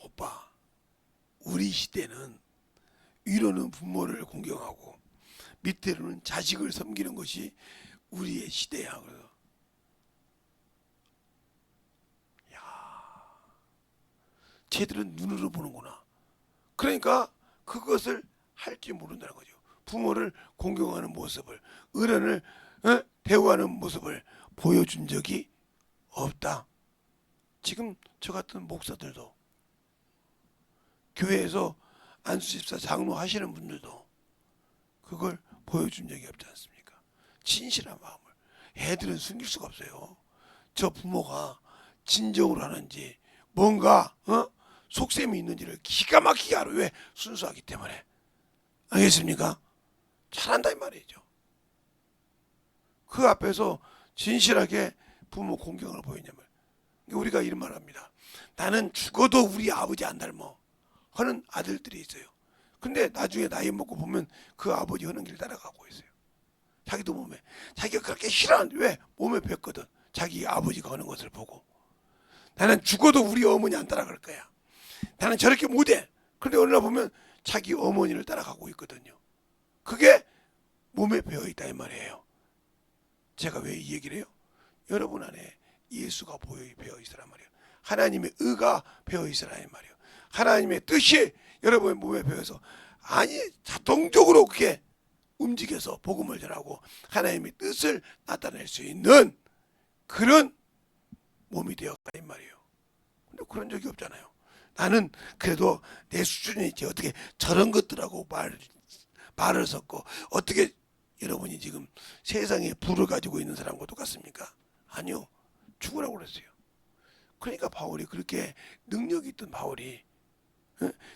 오빠, 우리 시대는 위로는 부모를 공경하고 밑으로는 자식을 섬기는 것이 우리의 시대야. 그래서 쟤들은 눈으로 보는구나. 그러니까 그것을 할지 모른다는 거죠. 부모를 공경하는 모습을, 어른을 대우하는 모습을 보여준 적이 없다. 지금 저 같은 목사들도 교회에서 안수집사 장로 하시는 분들도 그걸 보여준 적이 없지 않습니까? 진실한 마음을. 애들은 숨길 수가 없어요. 저 부모가 진정으로 하는지 뭔가 속셈이 있는지를 기가 막히게 알아요. 왜? 순수하기 때문에. 알겠습니까? 잘한다 이 말이죠. 그 앞에서 진실하게 부모 공경을 보이냐면 우리가 이런 말 합니다. 나는 죽어도 우리 아버지 안 닮아 하는 아들들이 있어요. 근데 나중에 나이 먹고 보면 그 아버지 하는 길 따라가고 있어요. 자기도 몸에 자기가 그렇게 싫어하는데 왜? 몸에 뱉거든. 자기 아버지가 하는 것을 보고 나는 죽어도 우리 어머니 안 따라갈 거야. 나는 저렇게 못해. 그런데 어느 날 보면 자기 어머니를 따라가고 있거든요. 그게 몸에 배어있다 이 말이에요. 제가 왜 이 얘기를 해요? 여러분 안에 예수가 배어있으란 말이에요. 하나님의 의가 배어있으라 이 말이에요. 하나님의 뜻이 여러분의 몸에 배어서 자동적으로 그게 움직여서 복음을 전하고 하나님의 뜻을 나타낼 수 있는 그런 몸이 되었다 이 말이에요. 근데 그런 적이 없잖아요. 나는 그래도 내 수준이 이제 어떻게 저런 것들하고 말을 섞고 어떻게 여러분이 지금 세상에 불을 가지고 있는 사람과 똑같습니까? 아니요. 죽으라고 그랬어요. 그러니까 바울이 그렇게 능력이 있던 바울이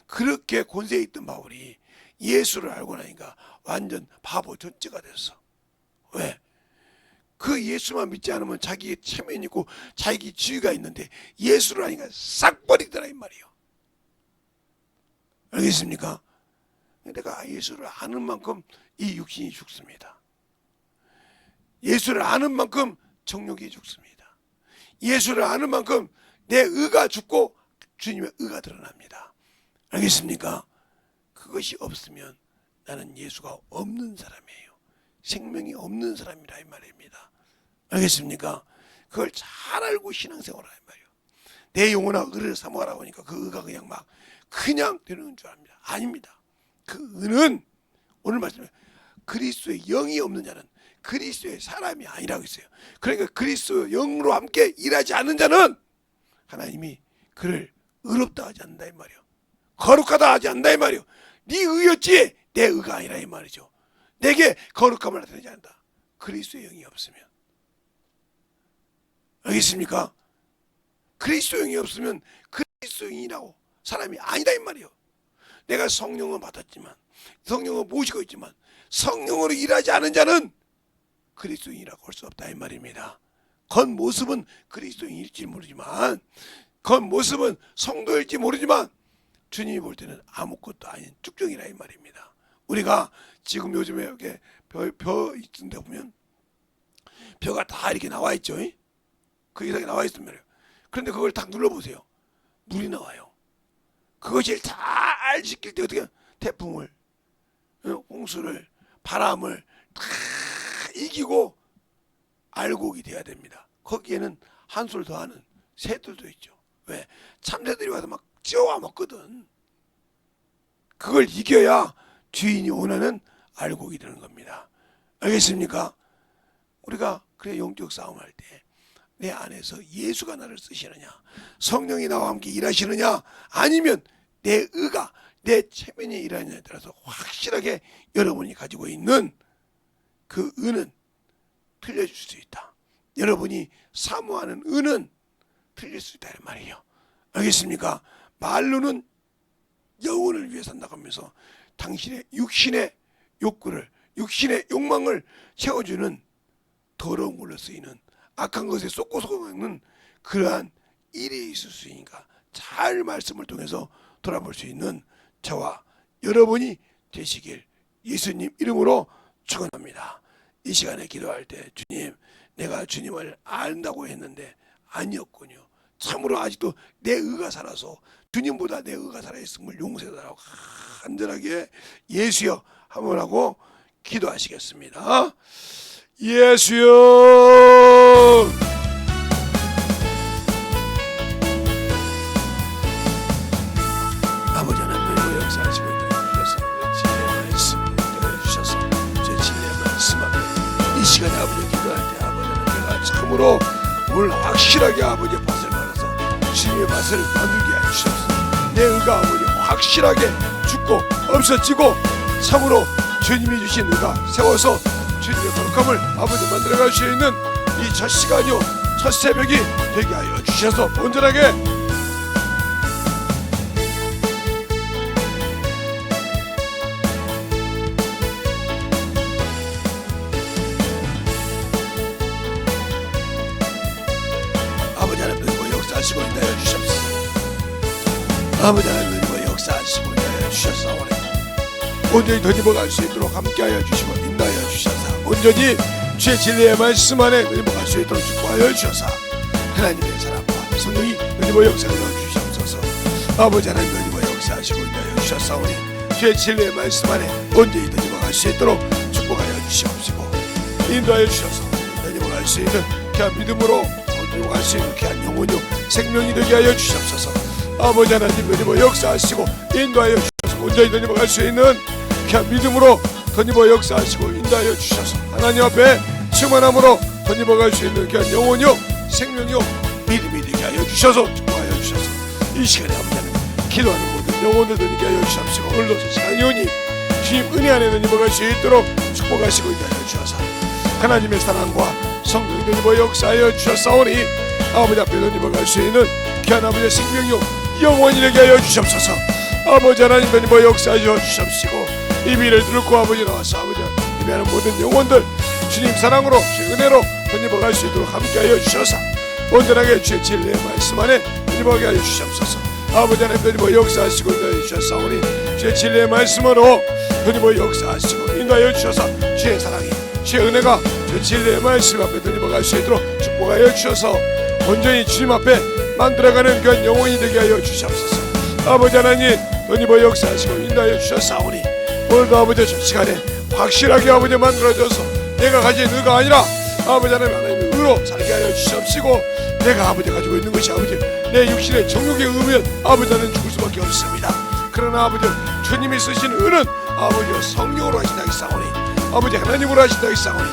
그렇게 권세 있던 바울이 예수를 알고 나니까 완전 바보 전체가 됐어. 왜? 그 예수만 믿지 않으면 자기의 체면이 있고 자기 지위가 있는데 예수를 아니까 싹 버리더라 이 말이에요. 알겠습니까? 내가 예수를 아는 만큼 이 육신이 죽습니다. 예수를 아는 만큼 정욕이 죽습니다. 예수를 아는 만큼 내 의가 죽고 주님의 의가 드러납니다. 알겠습니까? 그것이 없으면 나는 예수가 없는 사람이에요. 생명이 없는 사람이라 이 말입니다. 알겠습니까? 그걸 잘 알고 신앙생활을 하란 말이에요. 내 영혼아 의를 사모하라고 하니까 그 의가 그냥 되는 줄 압니다. 아닙니다. 그 의는 오늘 말씀에 그리스도의 영이 없는 자는 그리스도의 사람이 아니라고 했어요. 그러니까 그리스도의 영으로 함께 일하지 않는 자는 하나님이 그를 의롭다 하지 않는다 이 말이에요. 거룩하다 하지 않는다 이 말이에요. 네 의였지 내 의가 아니라 이 말이죠. 내게 거룩함을 나타내지 않는다. 그리스도의 영이 없으면. 알겠습니까? 그리스도의 영이 없으면 그리스도의 영이라고 사람이 아니다 이 말이에요. 내가 성령을 받았지만 성령을 모시고 있지만 성령으로 일하지 않은 자는 그리스도인이라고 할 수 없다 이 말입니다. 겉모습은 그리스도인일지 모르지만 겉모습은 성도일지 모르지만 주님이 볼 때는 아무것도 아닌 쭉정이라 이 말입니다. 우리가 지금 요즘에 이렇게 벼 있는 데 보면 벼가 다 이렇게 나와 있죠. 그 이상이 나와 있단 말이에요. 그런데 그걸 딱 눌러보세요. 물이 나와요. 그것을 잘 지킬 때 어떻게 태풍을, 홍수를, 바람을 다 이기고 알곡이 돼야 됩니다. 거기에는 한술 더하는 새들도 있죠. 왜? 참새들이 와서 막 찌어와 먹거든. 그걸 이겨야 주인이 원하는 알곡이 되는 겁니다. 알겠습니까? 우리가 그래 영적 싸움할 때 내 안에서 예수가 나를 쓰시느냐, 성령이 나와 함께 일하시느냐, 아니면 내 의가 내 체면이 일하느냐에 따라서 확실하게 여러분이 가지고 있는 그 의는 틀려질 수 있다. 여러분이 사모하는 의는 틀릴 수 있다는 말이에요. 알겠습니까? 말로는 영혼을 위해 산다고 하면서 당신의 육신의 욕구를, 육신의 욕망을 채워주는 더러운 걸로 쓰이는 악한 것에 쏟고 속는 그러한 일이 있을 수 있으니까 잘 말씀을 통해서 돌아볼 수 있는 저와 여러분이 되시길 예수님 이름으로 축원합니다. 이 시간에 기도할 때 주님, 내가 주님을 안다고 했는데 아니었군요. 참으로 아직도 내 의가 살아서 주님보다 내 의가 살아있음을 용서해달라고 간절하게 예수여 한번 하고 기도하시겠습니다. 예수여, 아버지 하나님 역사하시고 있다 주셔서 진리의 말씀 주셔서 제 진리의 말씀 앞에 이 시간에 아버지 기도할 때 아버지는 내가 참으로 오늘 확실하게 아버지 밭을 말아서 주님의 밭을 만들게 해주셔서 내 의가 아버지 확실하게 죽고 없어지고 참으로 주님이 주신 의가 세워서 주님의 거룩함을 아버지 만들어갈 수 있는 이 첫 시간이요 첫 새벽이 되게 하여 주셔서 온전하게 아버지 하나님 역사하시고 인하여 주셨소. 아버지 하나님 역사하시고 인하여 주셨사오니 온전히 더입어갈 수 있도록 함께하여 주시고 인도하여 주셔서 온전히 주의 진리의 말씀 안에 더입어갈 수 있도록 축복하여 주셔서 하나님의 사랑과 성령이 더입어 역사하여 주시옵소서. 아버지 하나님 은혜와 역사하시고 인도하여 주셨사오니 주의 진리의 말씀 안에 언제이든 임할 수 있도록 축복하여 주시옵시고 인도하여 주셔서 임할 수 있는 귀한 믿음으로 임할 수 있는 귀한 영혼요 생명이 되게 하여 주시옵소서. 아버지 하나님 은혜와 역사하시고 인도하여 주셔서 언제이든 임할 수 있는 귀한 믿음으로 던입어 역사하시고 인도하여 주셔서 하나님 앞에 충만함으로 던입어 갈 수 있는 귀한 영혼요 생명요 믿음이 되게 하여 주셔서 축복하여 주셔서 이 시간에 아버지 하나님 기도하는 모든 영혼들 되게 하여 주시옵시고 오늘도 시간이 오니 주님 은혜 안에 던입어 갈 수 있도록 축복하시고 인도하여 주셔서 하나님의 사랑과 성령이 던입어 역사하여 주셨사오니 아버지 앞에 던입어 갈 수 있는 귀한 아버지의 생명요 영원히 되게 하여 주시옵소서. 아버지 하나님 던입어 역사하여 주시옵시고 이 비를 들고 아버지 나와서 아버지 예배하는 모든 영혼들 주님 사랑으로 주의 은혜로 던입어 갈 수 있도록 함께하여 주셔서 온전하게 주의 진리의 말씀 안에 던입어가게 하여 주시옵소서. 아버지 하나님 던입어 역사하시고 인도하여 주셨사오니 주의 진리의 말씀으로 던입어 역사하시고 인도하여 주셔서 주의 사랑이 주의 은혜가 주의 진리의 말씀 앞에 던입어 갈 수 있도록 축복하여 주셔서 온전히 주님 앞에 만들어가는 그런 영혼이 되게 하여 주시옵소서. 아버지 하나님 던입어 역사하시고 인도하여 주셨사오니 오늘도 아버지 저 시간에 확실하게 아버지 만들어져서 내가 가진 의가 아니라 아버지 하나님의 의로 살게 하여 주시옵시고 내가 아버지 가지고 있는 것이 아버지 내 육신의 정욕에 의하면 아버지 하나님 죽을 수밖에 없습니다. 그러나 아버지 주님이 쓰신 의는 아버지 성령으로 하신다 했사오니 아버지 하나님으로 하신다 했사오니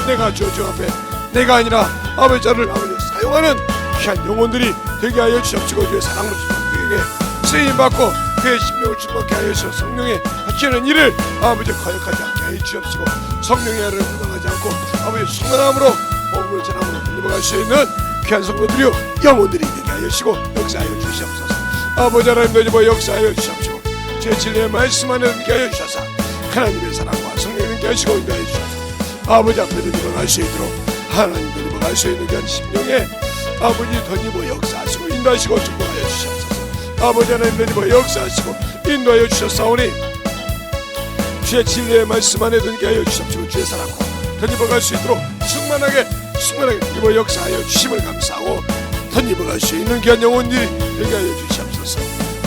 내가 주 앞에 내가 아니라 아버지 저를 아버지 사용하는 귀한 영혼들이 되게 하여 주시옵시고 주의 사랑으로 주님에게 쓰임받고 그의 심령을 충만케 하여 주셔서 성령의 하시는 일을 아버지 거역하지 않게 하여 주시옵시고 성령의 일을 부당하지 않고 아버지 충만함으로 복음을 전함으로 들려갈 수 있는 귀한 성도들이요 영혼들이 되게 하여 주시고 역사하여 주시옵소서. 아버지 하나님 던입어 역사하여 주시옵시고 제 진리의 말씀 안에 되게 하여 주셔서 하나님의 사랑과 성령을 되게 하시고 인도하여 주셔서 아버지 앞에 던입어 갈 수 있도록 하나님 던입어 갈 수 있는 귀한 심령에 아버지 던입어 역사하시고 인도하시고 축복하여 주시옵소서. 아버지 하나님 던입어 역사하시고 인도하여 주셨사오니 주의 진리의 말씀 안에 던게 하여 주시옵시고 주의 사랑과 던입어 갈 수 있도록 충만하게 던입어 역사하여 주심을 감사하고 던입어 갈 수 있는 귀한 영혼들이 되게 하여 주시옵소서.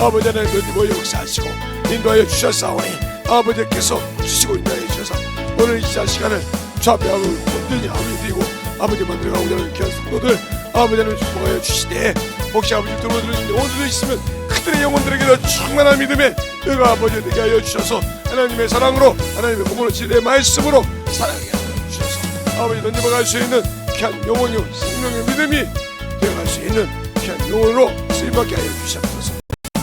아버지 하나님 던입어 역사하시고 인도하여 주셨사오니 아버지께서 주시고 인도하여 주셔서 오늘 이 시간을 주 앞에 온전히 아버지 드리고 아버지 만들어가고자 하는 귀한 성도들 아버지 하나님 축복하여 주시되 혹시 아버지 들어오는 영혼들이 있으면 그들의 영혼들에게도 충만한 믿음의 의가 아버지 되게 하여 주셔서 하나님의 사랑으로 하나님의 복음으로 진리의 말씀으로 사랑하게 하여 주셔서 아버지 던집어 갈 수 있는 귀한 영혼이요 생명의 믿음이 되어갈 수 있는 귀한 영혼으로 쓰임받게 하여 주시옵소서.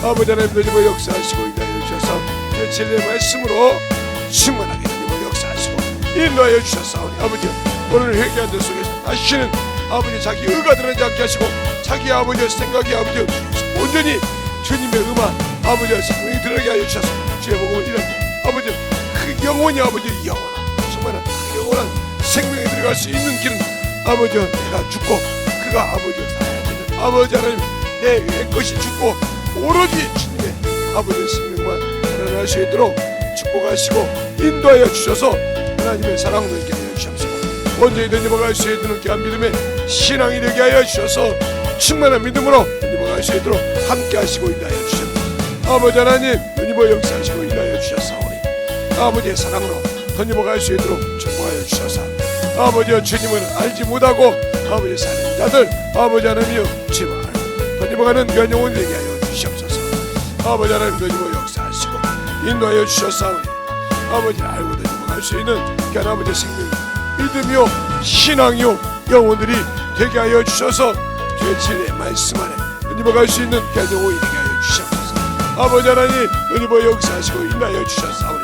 아버지 하나님 던집어 역사하시고 인도하여 주셔서 그 진리의 말씀으로 충만하게 던집어 역사하시고 인도하여 주셨사오니 아버지 오늘 회개한 데 속에서 다시는 아버지 자기 의가 드러나지 않게 하시고 자기 아버지의 생각이 아버지 온전히 주님의 의만 아버지의 생명이 드러나게 하여 주셔서 주의 복음을 이런 아버지 그 영혼이 아버지 영원한 정말 영원한 생명에 들어갈 수 있는 길은 아버지 내가 죽고 그가 아버지 살아야 되는 아버지 하나님 내 것이 죽고 오로지 주님의 아버지의 생명만 살아날 수 있도록 축복하시고 인도하여 주셔서 하나님의 사랑을 있게 하여 주옵시고 언제든지 던집어갈 수 있는 귀한 믿음의 신앙이 되게 하여 주셔서 충만한 믿음으로 던집어갈 수 있도록 함께 하시고 인도하여 주셨고 아버지 하나님 던집어 역사하시고 인도하여 주셨사오니 아버지의 사랑으로 던집어갈 수 있도록 축복하여 주셔서 아버지여 주님을 알지 못하고 아버지 사는 자들 아버지 하나님이여 제발 던집어가는 귀한 영혼이 되게 하여 주시옵소서. 아버지 하나님 던집어 역사하시고 인도하여 주셨사오니 아버지를 알고 던집어갈 수 있는 귀한 아버지의 생명 믿음이요 신앙이요 영혼들이 되게 하여 주셔서 주의 진리의 말씀 안에 던집어갈 수 있는 귀한 영혼이 되게 하여 주시옵소서. 아버지 하나님 던집어 역사하시고 인도하여 주셨사오니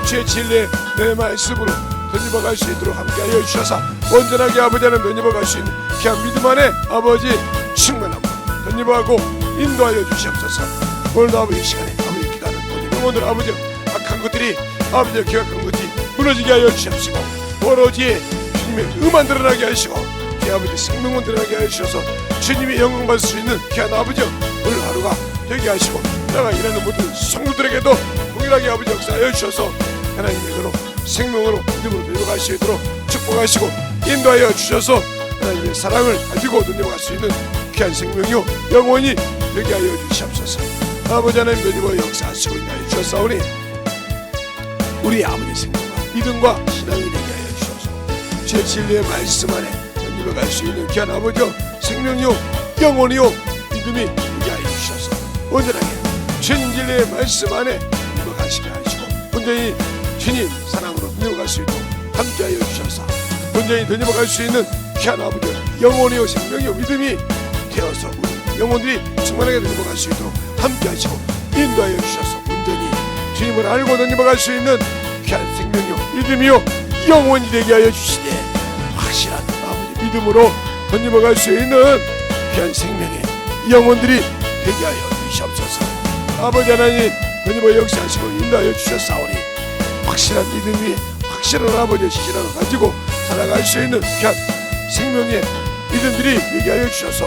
주의 진리의 내 말씀으로 던집어갈 수 있도록 함께하여 주셔서 온전하게 아버지 하나님 던집어갈 수 있는 귀한 믿음 안에 아버지 충만함 던집어가고 인도하여 주시옵소서. 오늘도 아버지 시간에 아버지 기도하는 모든 영혼들 아버지 악한 것들이 아버지의 기억한 것들이 무너지게 하여 주시옵시고 오로지 주님의 의만 드러나게 하시고 주 아버지 생명만 드러나게 하여 주셔서 주님이 영광 받을 수 있는 귀한 아버지 오늘 하루가 되게 하시고 내가 일하는 모든 성도들에게도 동일하게 아버지 역사하여 주셔서 하나님의 은혜로 생명으로 믿음으로 들어갈 수 있도록 축복하시고 인도하여 주셔서 하나님의 사랑을 가지고 들어갈 수 있는 귀한 생명이요 영원히 되게 하여 주시옵소서. 아버지 하나님 믿음으로 역사하시고 인도하여 주셨사오니 우리 아버지 생명과 믿음과 신앙이 되게 하여 주셔서 제 진리의 말씀 안에 던지며 갈 수 있는 귀한 아버지여 생명이요 영혼이요 믿음이 되게 하여 주셔서 온전하게 주님 진리의 말씀 안에 던지며 가시게 하시고 온전히 주님 사랑으로 던지며 갈 수 있도록 함께 하여 주셔서 온전히 던지며 갈 수 있는 귀한 아버지여 영혼이요 생명이요 믿음이 되어서 우리 영혼들이 충만하게 던지며 갈 수 있도록 함께 하시고 인도하여 주셔서 온전히 주님을 알고 던지며 갈 수 있는 귀한 생명이요 믿음이요 영혼이 되게 하여 주시되 확실한 아버지 믿음으로 던지며 갈 수 있는 귀한 생명의 영혼들이 되게 하여 주시옵소서. 아버지 하나님 던지며 역사하시고 인도하여 주셨사오니 확실한 믿음이 확실한 아버지의 신앙을 가지고 살아갈 수 있는 귀한 생명의 믿음들이 되게 하여 주셔서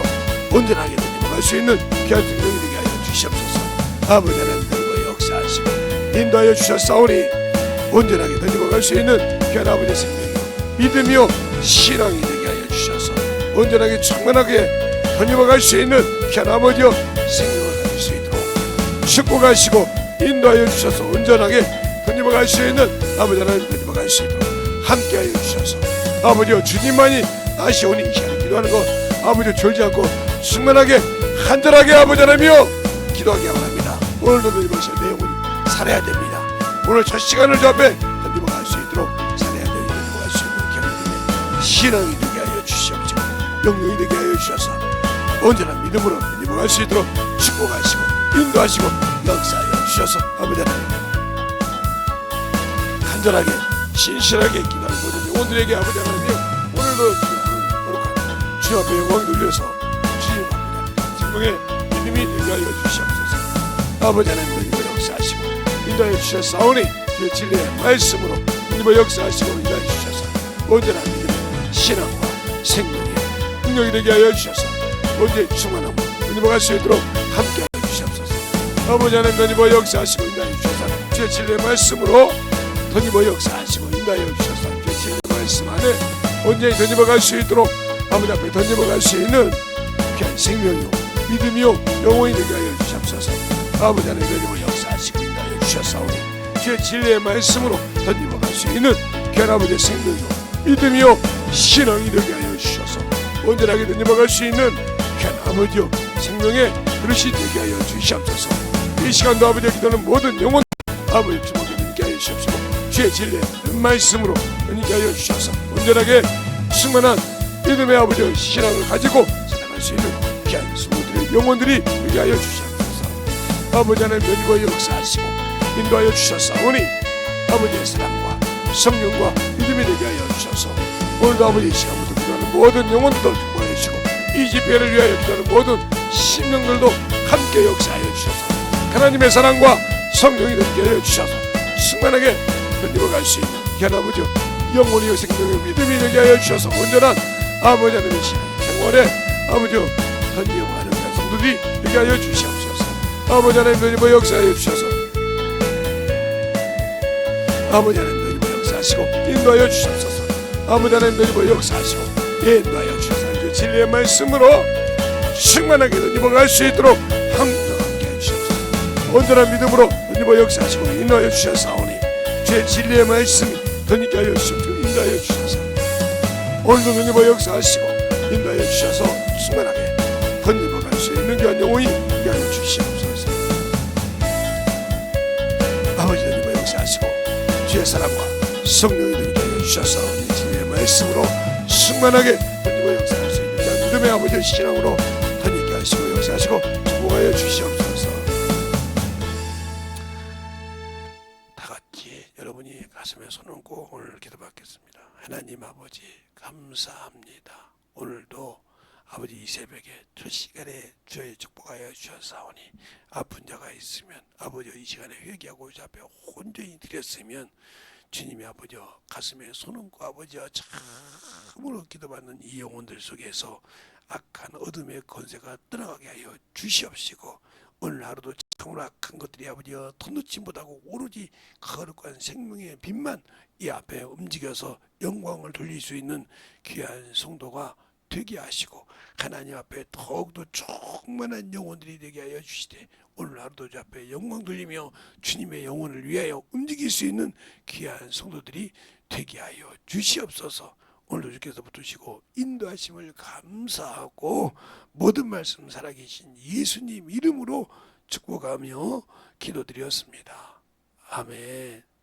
온전하게 던지며 갈 수 있는 귀한 생명이 되게 하여 주시옵소서. 아버지 하나님 던지며 역사하시고 인도하여 주셨사오니 온전하게 던지며 갈 수 있는 귀한 아버지의 생명이요 믿음이요 신앙이 되게 하여 주셔서 온전하게 충만하게 던지며 갈 수 있는 귀한 아버지여 생명을 가질 수 있도록 축복하시고 인도하여 주셔서 온전하게 던지며 갈 수 있는 아버지 하나님 던지며 갈 수 있도록 함께하여 주셔서 아버지여 주님만이 아시오니 이 시간에 기도하는 것 아버지여 졸지 않고 충만하게 간절하게 아버지 하나님이여 기도하게 합니다. 오늘도 던지면서 내 영혼이 살아야 됩니다. 오늘 첫 시간을 저 앞에 던지며 갈 수 있도록 살아야 되고 던지며 갈 수 있는 기회를 신앙이 되게 하여 주시옵시고 영령이 되게 하여 주셔서 온전한 믿음으로 던지며 갈 수 있도록 축복하시고 인도하시고 역사하여 주셔서 아버지 하나님 간절하게 신실하게 기도하는 모든 영혼들에게 아버지 하나님이여 오늘도 거룩한 주 앞에 영광 돌려서 주님 앞에 생명의 믿음이 되게 하여 주시옵소서. 아버지 하나님 던지며 역사하시고 인도하여 주셨사오니 주의 진리의 말씀으로 던지며 역사하시고 인도하여 주셔서 온전한 믿음의 신앙과 생명의 능력이 되게 하여 주셔서 온전히 충만함으로 던지며 갈 수 있도록 함께 하여 주시옵소서. 아버지 하나님 던지며 역사하시고 인도하여 주셔서 주의 진리의 말씀으로 던지며 역사하시고 인도하여 주셔서 주의 진리의 말씀 안에 온전히 던지며 갈 수 있도록 아버지 앞에 던지며 갈 수 있는 귀한 생명이요 믿음이요 영혼이 되게 하여 주시옵소서. 아버지 하나님 던지며 역사하시고 인도하여 주셨사오니 주의 진리의 말씀으로 던지며 갈 수 있는 귀한 아버지의 생명이요 믿음이요 신앙이 되게 하여 주셔서 온전하게 던지며 갈 수 있는 귀한 아버지요 생명의 그릇이 되게 하여 주시옵소서. 이 시간도 아버지의 기도는 모든 영혼 아버지 주목에 있게 하여 주시옵시고 주의 진리의 말씀으로 있게 하여 주셔서 온전하게 충만한 믿음의 아버지의 신앙을 가지고 살아갈 수 있는 귀한 수모들의 영혼들이 되게 하여 주시옵소서. 아버지 하나님 던지며 역사하시고 인도하여 주셨사오니 아버지의 사랑과 성령과 믿음이 되게 하여 주셔서 오늘도 아버지 이 시간부터 기도하는 모든 영혼들도 축복하여 주시고 이 집회를 위하여 기도하는 모든 심령들도 함께 역사하여 주셔서 하나님의 사랑과 성령이 되게 하여 주셔서 충만하게 던지며 갈 수 있는 귀한 아버지 영혼이요 생명의 믿음이 되게 하여 주셔서 온전한 아버지 하나님의 생활에 아버지요 던지며 가는 백성들이 되게 하여 주시옵소서. 아버지 하나님 던지며 역사하여 주셔서 아버지 하나님 던지며 역사하시고 인도하여 주시옵소서. 아버지 하나님 던지며 역사하시고 인도하여 주셔서 진리의 말씀으로 충만하게 던지며 갈 수 있도록 함께 해주시옵소서. 온전한 믿음으로 던지며 역사하시고 인도하여 주셨사오니 주의 진리의 말씀이 던지게 하여 주시옵소서. 인도하여 주셔서 오늘도 던지며 역사하시고 인도하여 주셔서 충만하게 던지며 갈 수 있는 귀한 영혼이 되게 하여 주시옵소서. 아버지 던지며 역사하시고 주의 사랑과 성령이 되게 하여 주셔서 진리의 말씀으로 충만하게 던지며 역사할 수 있는 귀한 믿음의 아버지의 신앙으로 던지게 하시고 역사하시고 축복하여 주시옵소서. 다 같이 여러분이 가슴에 손 얹고 오늘 기도받겠습니다. 하나님 아버지 감사합니다. 오늘도 아버지 이 새벽에 첫 시간에 저희 축복하여 주셨사오니 아픈 자가 있으면 아버지 이 시간에 회개하고 주 앞에 온전히 드렸으면 주님이 아버지 가슴에 손 얹고 아버지 참으로 기도받는 이 영혼들 속에서 악한 어둠의 권세가 떠나가게 하여 주시옵시고 오늘 하루도 참으로 악한 것들이 아버지 터놓지 못하고 오로지 거룩한 생명의 빛만 이 앞에 움직여서 영광을 돌릴 수 있는 귀한 성도가 되게 하시고 하나님 앞에 더욱더 충만한 영혼들이 되게 하여 주시되 오늘 하루도 주 앞에 영광 돌리며 주님의 영혼을 위하여 움직일 수 있는 귀한 성도들이 되게 하여 주시옵소서. 오늘도 주께서 붙으시고 인도하심을 감사하고 모든 말씀 살아계신 예수님 이름으로 축복하며 기도드렸습니다. 아멘.